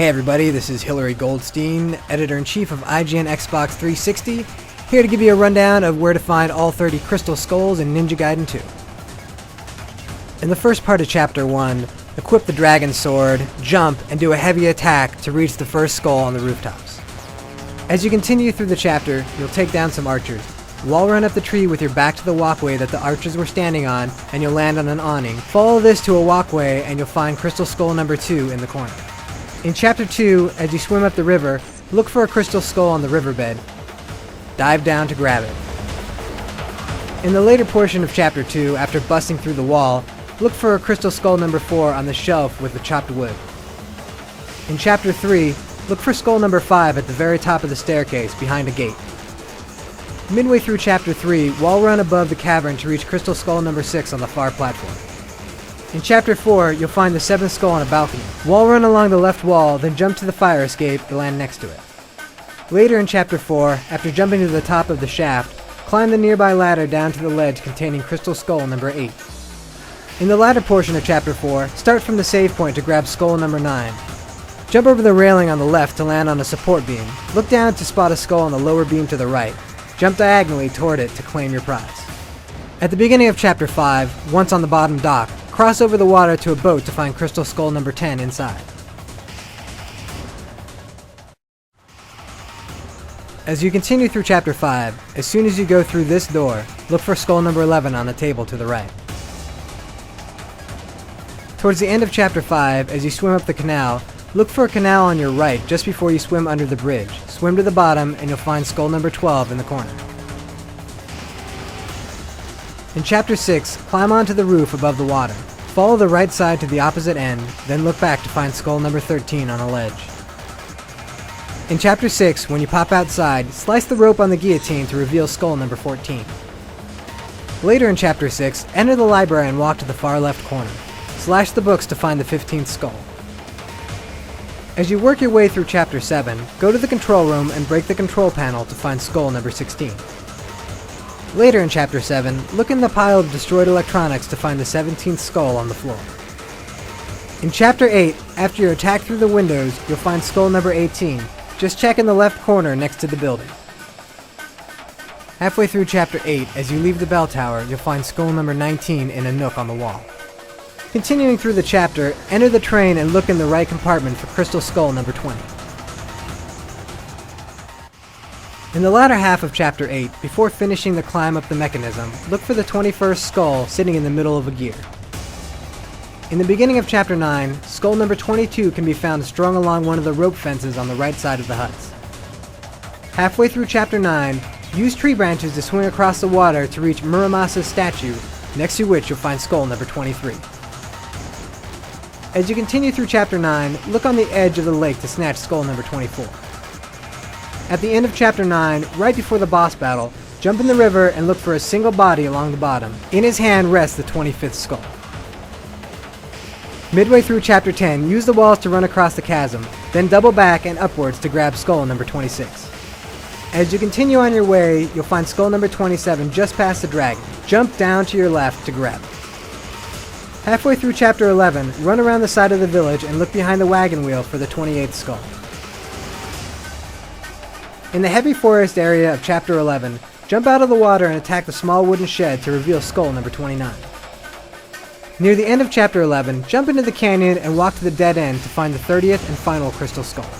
Hey everybody, this is Hillary Goldstein, Editor-in-Chief of IGN Xbox 360, here to give you a rundown of where to find all 30 Crystal Skulls in Ninja Gaiden 2. In the first part of Chapter 1, equip the Dragon Sword, jump, and do a heavy attack to reach the first skull on the rooftops. As you continue through the chapter, you'll take down some archers. Wall run up the tree with your back to the walkway that the archers were standing on, and you'll land on an awning. Follow this to a walkway and you'll find Crystal Skull number 2 in the corner. In Chapter 2, as you swim up the river, look for a crystal skull on the riverbed. Dive down to grab it. In the later portion of Chapter 2, after busting through the wall, look for a crystal skull number 4 on the shelf with the chopped wood. In Chapter 3, look for skull number 5 at the very top of the staircase behind a gate. Midway through Chapter 3, wall run above the cavern to reach crystal skull number 6 on the far platform. In Chapter 4, you'll find the 7th skull on a balcony. Wall run along the left wall, then jump to the fire escape and land next to it. Later in Chapter 4, after jumping to the top of the shaft, climb the nearby ladder down to the ledge containing crystal skull number 8. In the latter portion of Chapter 4, start from the save point to grab skull number 9. Jump over the railing on the left to land on a support beam. Look down to spot a skull on the lower beam to the right. Jump diagonally toward it to claim your prize. At the beginning of Chapter 5, once on the bottom dock, cross over the water to a boat to find crystal skull number 10 inside. As you continue through Chapter 5, as soon as you go through this door, look for skull number 11 on the table to the right. Towards the end of Chapter 5, as you swim up the canal, look for a canal on your right just before you swim under the bridge. Swim to the bottom and you'll find skull number 12 in the corner. In Chapter 6, climb onto the roof above the water. Follow the right side to the opposite end, then look back to find skull number 13 on a ledge. In Chapter 6, when you pop outside, slice the rope on the guillotine to reveal skull number 14. Later in Chapter 6, enter the library and walk to the far left corner. Slash the books to find the 15th skull. As you work your way through Chapter 7, go to the control room and break the control panel to find skull number 16. Later in Chapter 7, look in the pile of destroyed electronics to find the 17th skull on the floor. In Chapter 8, after you attack through the windows, you'll find skull number 18. Just check in the left corner next to the building. Halfway through Chapter 8, as you leave the bell tower, you'll find skull number 19 in a nook on the wall. Continuing through the chapter, enter the train and look in the right compartment for crystal skull number 20. In the latter half of Chapter 8, before finishing the climb up the mechanism, look for the 21st skull sitting in the middle of a gear. In the beginning of Chapter 9, skull number 22 can be found strung along one of the rope fences on the right side of the huts. Halfway through Chapter 9, use tree branches to swing across the water to reach Muramasa's statue, next to which you'll find skull number 23. As you continue through Chapter 9, look on the edge of the lake to snatch skull number 24. At the end of Chapter 9, right before the boss battle, jump in the river and look for a single body along the bottom. In his hand rests the 25th skull. Midway through Chapter 10, use the walls to run across the chasm, then double back and upwards to grab skull number 26. As you continue on your way, you'll find skull number 27 just past the dragon. Jump down to your left to grab it. Halfway through Chapter 11, run around the side of the village and look behind the wagon wheel for the 28th skull. In the heavy forest area of Chapter 11, jump out of the water and attack the small wooden shed to reveal skull number 29. Near the end of Chapter 11, jump into the canyon and walk to the dead end to find the 30th and final crystal skull.